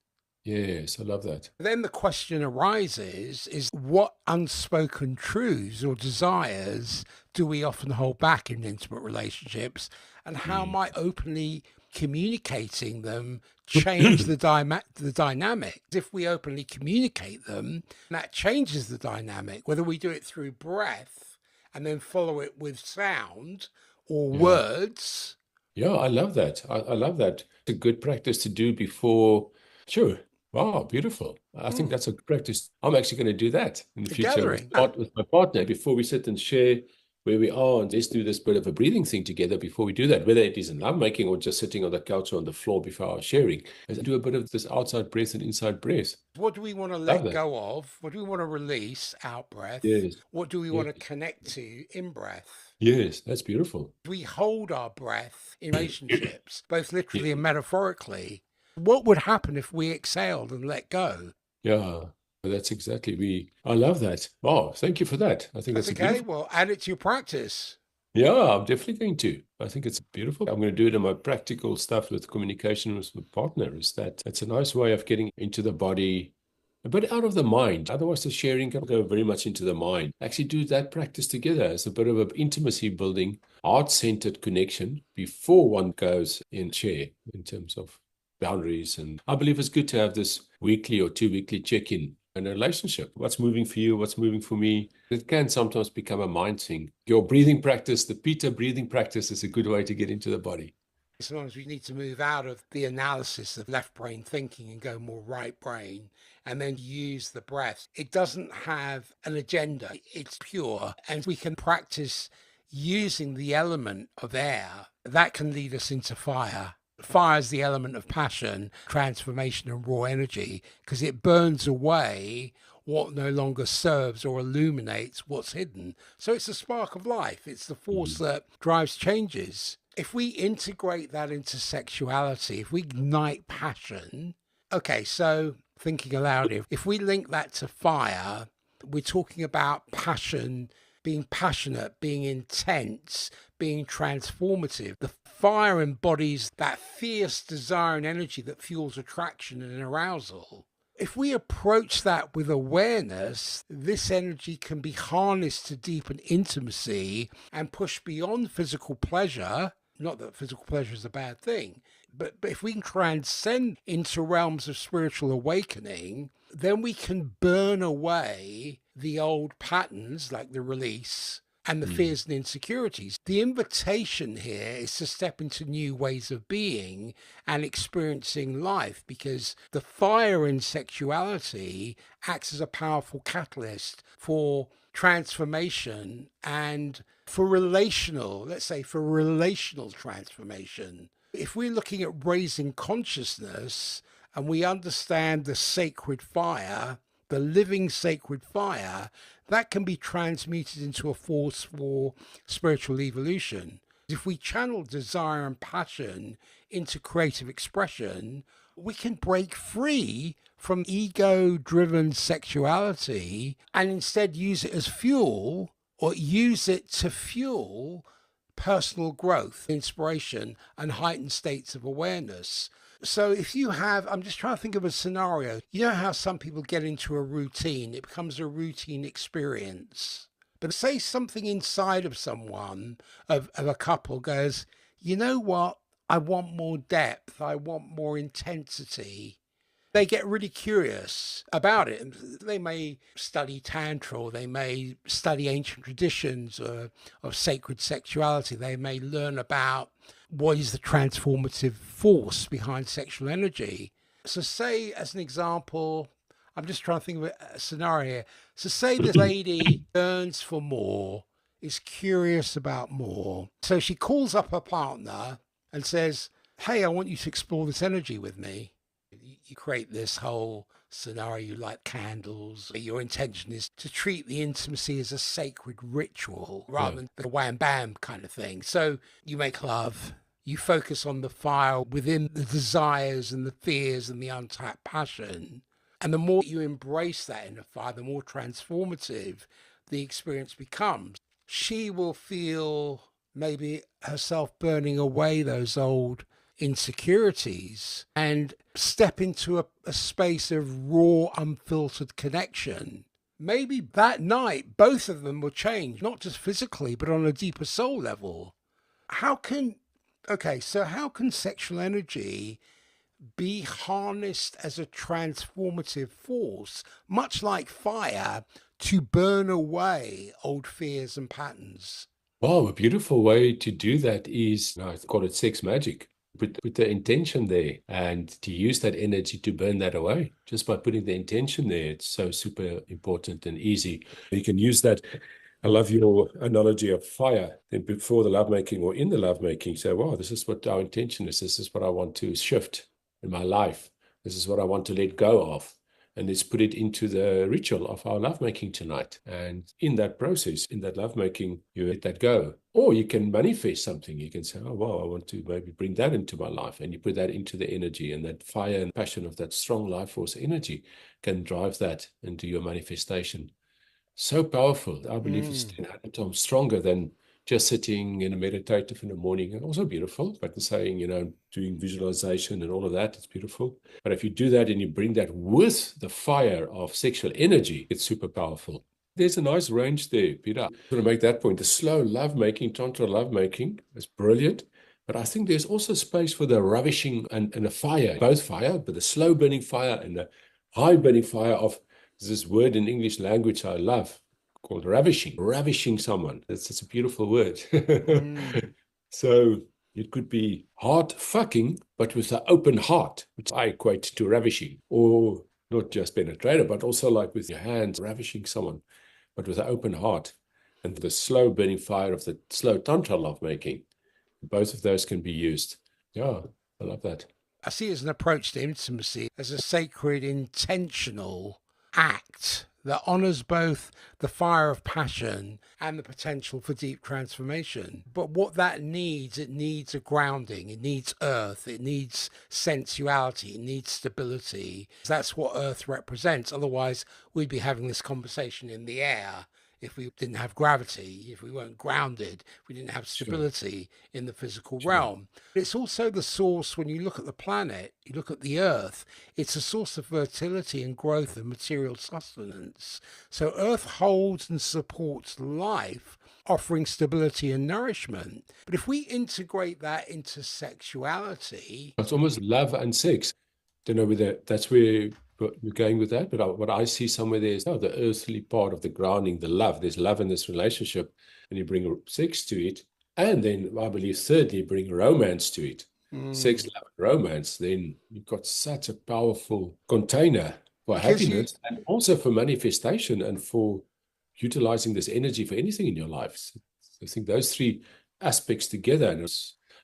[SPEAKER 1] Yes, I love that.
[SPEAKER 2] Then the question arises is what unspoken truths or desires do we often hold back in intimate relationships, and how might openly communicating them change the dynamic? If we openly communicate them, that changes the dynamic, whether we do it through breath and then follow it with sound or words.
[SPEAKER 1] Yeah, I love that. I love that. It's a good practice to do before. Sure. Wow, beautiful. I think that's a good practice. I'm actually going to do that in the future.
[SPEAKER 2] Gathering.
[SPEAKER 1] Start with my partner before we sit and share where we are, and let's do this bit of a breathing thing together before we do that, whether it is in lovemaking or just sitting on the couch or on the floor before our sharing. And do a bit of this outside breath and inside breath.
[SPEAKER 2] What do we want to
[SPEAKER 1] Love
[SPEAKER 2] let
[SPEAKER 1] that.
[SPEAKER 2] go of? What do we want to release, out breath?
[SPEAKER 1] Yes.
[SPEAKER 2] What do we
[SPEAKER 1] Yes.
[SPEAKER 2] want to connect to, in breath?
[SPEAKER 1] Yes, that's beautiful.
[SPEAKER 2] We hold our breath in relationships, both literally
[SPEAKER 1] Yeah.
[SPEAKER 2] and metaphorically. What would happen if we exhaled and let go?
[SPEAKER 1] Yeah, that's exactly. I love that. Wow, thank you for that. I think
[SPEAKER 2] That's
[SPEAKER 1] that's a
[SPEAKER 2] okay.
[SPEAKER 1] beautiful.
[SPEAKER 2] Well, add it to your practice.
[SPEAKER 1] Yeah, I'm definitely going to. I think it's beautiful. I'm going to do it in my practical stuff with communication with my partner. Is that it's a nice way of getting into the body, a bit out of the mind. Otherwise, the sharing can go very much into the mind. Actually, do that practice together as a bit of an intimacy building, heart-centered connection before one goes in share in terms of boundaries. And I believe it's good to have this weekly or 2 weekly check-in in a relationship. What's moving for you? What's moving for me? It can sometimes become a mind thing. Your breathing practice, the Peter breathing practice, is a good way to get into the body.
[SPEAKER 2] Sometimes we need to move out of the analysis of left brain thinking and go more right brain, and then use the breath. It doesn't have an agenda, it's pure. And we can practice using the element of air that can lead us into fire. Fire is the element of passion, transformation, and raw energy, because it burns away what no longer serves or illuminates what's hidden. So it's the spark of life. It's the force that drives changes. If we integrate that into sexuality, if we ignite passion, okay, so thinking aloud here, if we link that to fire, we're talking about passion, being passionate, being intense, being transformative. The fire embodies that fierce desire and energy that fuels attraction and arousal. If we approach that with awareness, this energy can be harnessed to deepen intimacy and push beyond physical pleasure. Not that physical pleasure is a bad thing, but if we can transcend into realms of spiritual awakening, then we can burn away the old patterns like the release and the fears and insecurities. The invitation here is to step into new ways of being and experiencing life, because the fire in sexuality acts as a powerful catalyst for transformation and for relational, let's say for relational transformation. If we're looking at raising consciousness and we understand the sacred fire the living sacred fire, that can be transmuted into a force for spiritual evolution. If we channel desire and passion into creative expression, we can break free from ego-driven sexuality and instead use it as fuel, or use it to fuel personal growth, inspiration, and heightened states of awareness. So if you have, I'm just trying to think of a scenario. You know how some people get into a routine, it becomes a routine experience. But say something inside of someone, of a couple, goes, you know what? I want more depth. I want more intensity. They get really curious about it. They may study Tantra, or they may study ancient traditions of sacred sexuality. They may learn about what is the transformative force behind sexual energy. So say, as an example, I'm just trying to think of a scenario. So say this lady yearns for more, is curious about more. So she calls up her partner and says, hey, I want you to explore this energy with me. You create this whole scenario, you light candles. Your intention is to treat the intimacy as a sacred ritual rather than the wham bam kind of thing. So you make love, you focus on the fire within the desires and the fears and the untapped passion. And the more you embrace that inner fire, the more transformative the experience becomes. She will feel maybe herself burning away those old insecurities and step into a space of raw, unfiltered connection. Maybe that night, both of them will change, not just physically, but on a deeper soul level. How can sexual energy be harnessed as a transformative force, much like fire, to burn away old fears and patterns?
[SPEAKER 1] Wow, a beautiful way to do that is, I call it sex magic. Put the intention there and to use that energy to burn that away. Just by putting the intention there, it's so super important and easy. You can use that. I love your analogy of fire. Then before the lovemaking or in the lovemaking, say, wow, this is what our intention is. This is what I want to shift in my life. This is what I want to let go of. And let's put it into the ritual of our lovemaking tonight. And in that process, in that lovemaking, you let that go. Or you can manifest something. You can say, oh, wow, I want to maybe bring that into my life. And you put that into the energy, and that fire and passion of that strong life force energy can drive that into your manifestation. So powerful. I believe it's 10 times stronger than just sitting in a meditative in the morning. And also beautiful, but saying, doing visualization and all of that, it's beautiful. But if you do that and you bring that with the fire of sexual energy, it's super powerful. There's a nice range there, Peter. I'm going to make that point. The slow lovemaking, Tantra lovemaking is brilliant. But I think there's also space for the ravishing and the fire, both fire, but the slow burning fire and the high burning fire of this word in English language I love, called ravishing someone. It's a beautiful word. So it could be heart fucking, but with an open heart, which I equate to ravishing, or not just penetrator, but also like with your hands, ravishing someone, but with an open heart. And the slow burning fire of the slow Tantra lovemaking, both of those can be used. Yeah, I love that.
[SPEAKER 2] I see it as an approach to intimacy, as a sacred, intentional act that honors both the fire of passion and the potential for deep transformation. But what that needs, it needs a grounding, it needs earth, it needs sensuality, it needs stability. That's what earth represents. Otherwise, we'd be having this conversation in the air if we didn't have gravity, if we weren't grounded, if we didn't have stability in the physical realm. It's also the source, when you look at the planet, you look at the earth, it's a source of fertility and growth and material sustenance. So earth holds and supports life, offering stability and nourishment. But if we integrate that into sexuality...
[SPEAKER 1] It's almost love and sex. Don't know whether that's where you're going with that, but what I see somewhere there is the earthly part of the grounding, the love. There's love in this relationship, and you bring sex to it. And then I believe thirdly, bring romance to it. Sex, love, romance. Then you've got such a powerful container for happiness and also for manifestation and for utilizing this energy for anything in your life. So I think those three aspects together, and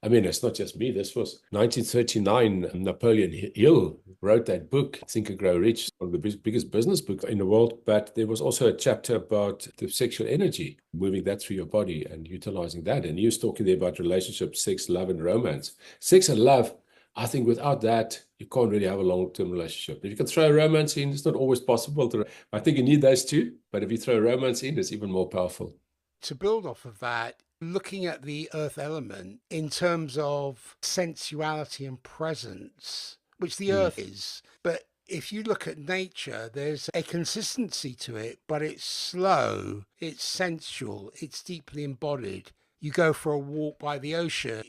[SPEAKER 1] I mean, it's not just me. This was 1939. Napoleon Hill wrote that book, Think and Grow Rich, one of the biggest business books in the world. But there was also a chapter about the sexual energy, moving that through your body and utilizing that. And he was talking there about relationships, sex, love, and romance. Sex and love, I think without that, you can't really have a long-term relationship. If you can throw romance in, it's not always possible. I think you need those two. But if you throw romance in, it's even more powerful.
[SPEAKER 2] To build off of that, looking at the earth element in terms of sensuality and presence, which the earth is, but if you look at nature, there's a consistency to it, but it's slow, it's sensual, it's deeply embodied. You go for a walk by the ocean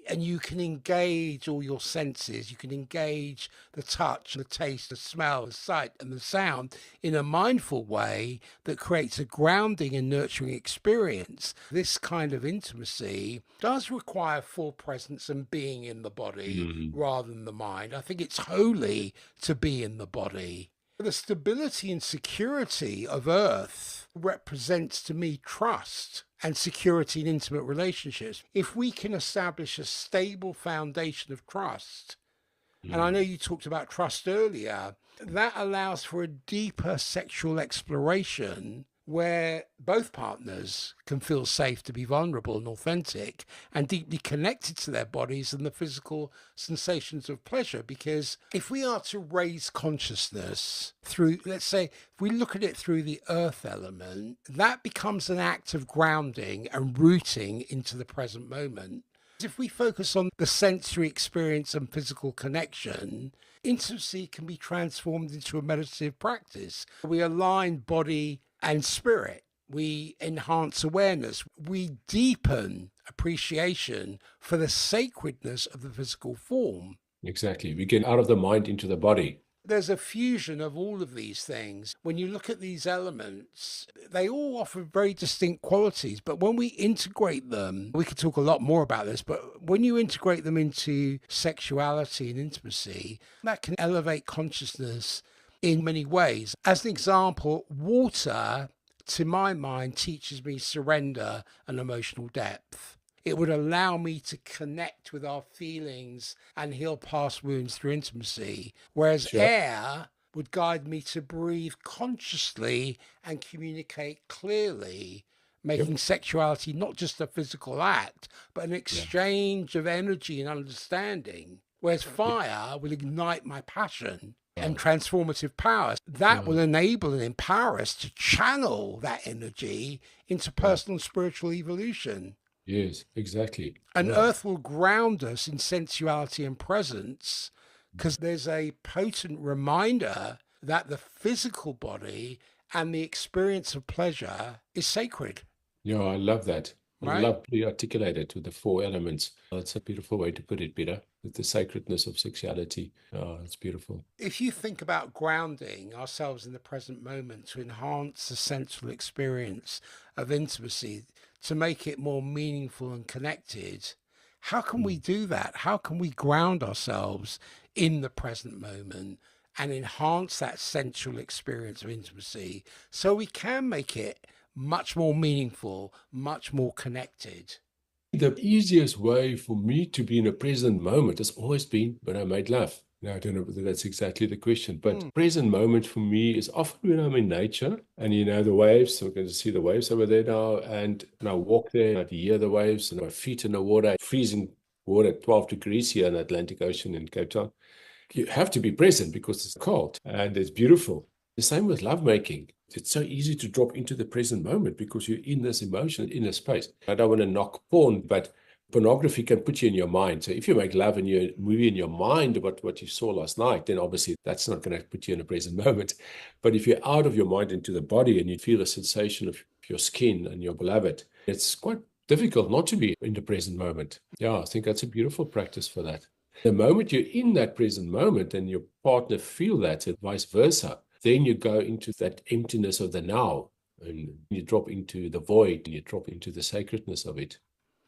[SPEAKER 2] and you can engage all your senses. You can engage the touch, the taste, the smell, the sight, and the sound in a mindful way that creates a grounding and nurturing experience. This kind of intimacy does require full presence and being in the body rather than the mind. I think it's holy to be in the body. The stability and security of earth represents to me trust and security in intimate relationships. If we can establish a stable foundation of trust, and I know you talked about trust earlier, that allows for a deeper sexual exploration where both partners can feel safe to be vulnerable and authentic and deeply connected to their bodies and the physical sensations of pleasure. Because if we are to raise consciousness through, let's say, if we look at it through the earth element, that becomes an act of grounding and rooting into the present moment. If we focus on the sensory experience and physical connection, intimacy can be transformed into a meditative practice. We align body and spirit. We enhance awareness. We deepen appreciation for the sacredness of the physical form.
[SPEAKER 1] Exactly. We get out of the mind into the body.
[SPEAKER 2] There's a fusion of all of these things. When you look at these elements, they all offer very distinct qualities. But when we integrate them, we could talk a lot more about this, but when you integrate them into sexuality and intimacy, that can elevate consciousness in many ways. As an example, water, to my mind, teaches me surrender and emotional depth. It would allow me to connect with our feelings and heal past wounds through intimacy, whereas air would guide me to breathe consciously and communicate clearly, making sexuality not just a physical act, but an exchange of energy and understanding, whereas fire will ignite my passion and transformative powers. That will enable and empower us to channel that energy into personal and spiritual evolution.
[SPEAKER 1] Yes, exactly.
[SPEAKER 2] And earth will ground us in sensuality and presence because there's a potent reminder that the physical body and the experience of pleasure is sacred.
[SPEAKER 1] Yeah, I love that. I
[SPEAKER 2] Right?
[SPEAKER 1] love the articulated with the four elements. That's a beautiful way to put it, Peter. With the sacredness of sexuality. Oh, it's beautiful.
[SPEAKER 2] If you think about grounding ourselves in the present moment to enhance the sensual experience of intimacy, to make it more meaningful and connected, how can we do that? How can we ground ourselves in the present moment and enhance that sensual experience of intimacy so we can make it much more meaningful, much more connected?
[SPEAKER 1] The easiest way for me to be in a present moment has always been when I made love. Now, I don't know whether that's exactly the question, but present moment for me is often when I'm in nature and, the waves. So I'm going to see the waves over there now. And I walk there and I hear the waves and my feet in the water, freezing water, 12 degrees here in the Atlantic Ocean in Cape Town. You have to be present because it's cold and it's beautiful. The same with lovemaking. It's so easy to drop into the present moment because you're in this emotion, in this space. I don't want to knock porn, but pornography can put you in your mind. So if you make love and you're moving in your mind about what you saw last night, then obviously that's not going to put you in a present moment. But if you're out of your mind into the body and you feel the sensation of your skin and your beloved, it's quite difficult not to be in the present moment. Yeah, I think that's a beautiful practice for that. The moment you're in that present moment and your partner feel that and vice versa, then you go into that emptiness of the now and you drop into the void and you drop into the sacredness of it.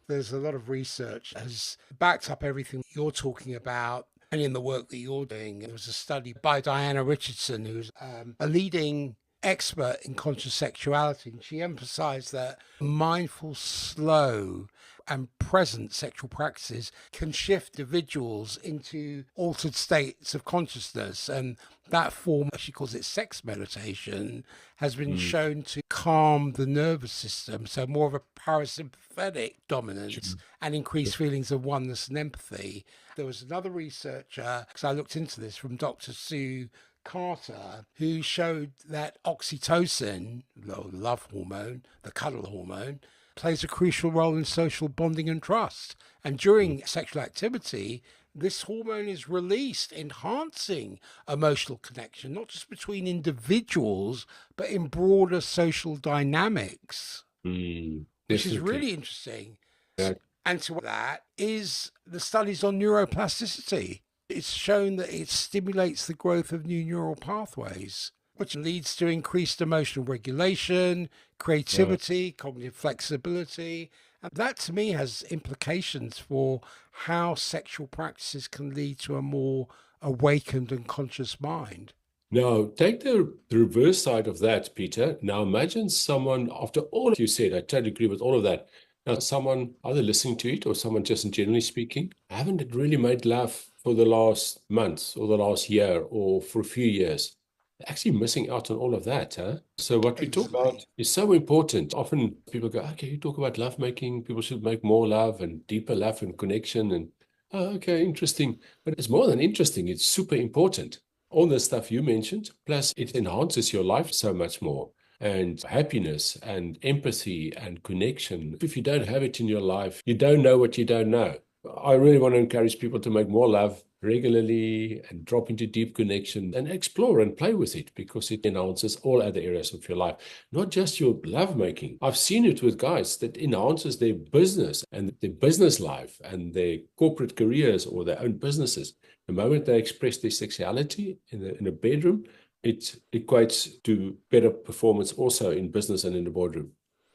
[SPEAKER 2] There's a lot of research has backed up everything you're talking about and in the work that you're doing. There was a study by Diana Richardson, who's a leading expert in conscious sexuality, and she emphasized that mindful, slow, and present sexual practices can shift individuals into altered states of consciousness. And that form, she calls it sex meditation, has been shown to calm the nervous system. So more of a parasympathetic dominance and increase feelings of oneness and empathy. There was another researcher, because I looked into this, from Dr. Sue Carter, who showed that oxytocin, the love hormone, the cuddle hormone, plays a crucial role in social bonding and trust. And during sexual activity, this hormone is released, enhancing emotional connection, not just between individuals, but in broader social dynamics, which is really interesting.
[SPEAKER 1] Yeah.
[SPEAKER 2] And to that is the studies on neuroplasticity. It's shown that it stimulates the growth of new neural pathways, which leads to increased emotional regulation, creativity, cognitive flexibility. And that to me has implications for how sexual practices can lead to a more awakened and conscious mind.
[SPEAKER 1] Now, take the reverse side of that, Peter. Now, imagine someone, after all you said, I totally agree with all of that. Now, someone either listening to it or someone just generally speaking, haven't really made love for the last month or the last year or for a few years. They're actually missing out on all of that. So what we talk about is so important. Often people go, okay, you talk about love making, people should make more love and deeper love and connection. And, oh, okay, interesting. But it's more than interesting. It's super important. All the stuff you mentioned, plus it enhances your life so much more. And happiness and empathy and connection. If you don't have it in your life, you don't know what you don't know. I really want to encourage people to make more love regularly and drop into deep connection and explore and play with it, because it enhances all other areas of your life, not just your lovemaking. I've seen it with guys that enhances their business and their business life and their corporate careers or their own businesses. The moment they express their sexuality in a bedroom, it equates to better performance also in business and in the boardroom.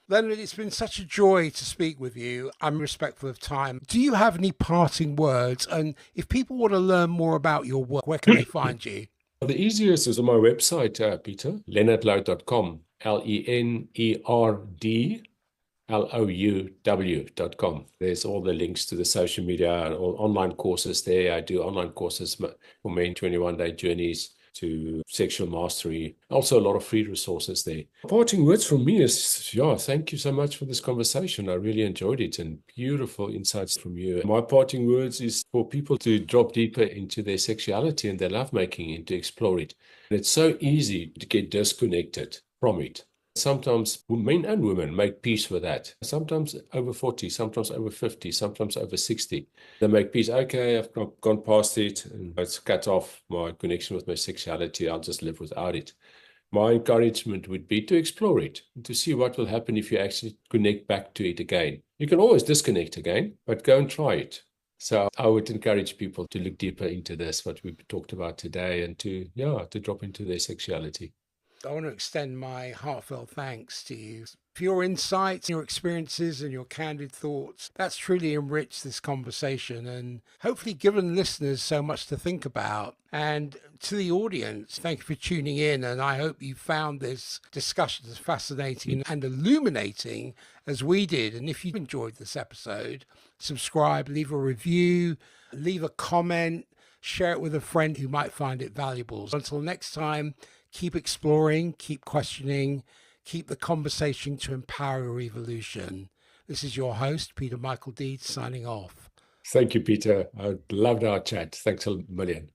[SPEAKER 2] Lenerd, it's been such a joy to speak with you. I'm respectful of time. Do you have any parting words? And if people want to learn more about your work, where can they find you?
[SPEAKER 1] The easiest is on my website, Peter, lenerdlouw.com, LenerdLouw.com. There's all the links to the social media and all online courses there. I do online courses for men, 21-day journeys to sexual mastery. Also, a lot of free resources there. Parting words from me is, thank you so much for this conversation. I really enjoyed it and beautiful insights from you. My parting words is for people to drop deeper into their sexuality and their lovemaking and to explore it. And it's so easy to get disconnected from it. Sometimes men and women make peace with that. Sometimes over 40, sometimes over 50, sometimes over 60. They make peace. Okay, I've gone past it and it's cut off my connection with my sexuality. I'll just live without it. My encouragement would be to explore it, to see what will happen if you actually connect back to it again. You can always disconnect again, but go and try it. So I would encourage people to look deeper into this, what we've talked about today, and to drop into their sexuality.
[SPEAKER 2] I want to extend my heartfelt thanks to you for your insights, your experiences, and your candid thoughts. That's truly enriched this conversation and hopefully given listeners so much to think about. And to the audience, thank you for tuning in. And I hope you found this discussion as fascinating and illuminating as we did. And if you enjoyed this episode, subscribe, leave a review, leave a comment, share it with a friend who might find it valuable. So until next time, keep exploring, keep questioning, keep the conversation to empower your evolution. This is your host, Peter Michael Dedes, signing off.
[SPEAKER 1] Thank you, Peter. I loved our chat. Thanks a million.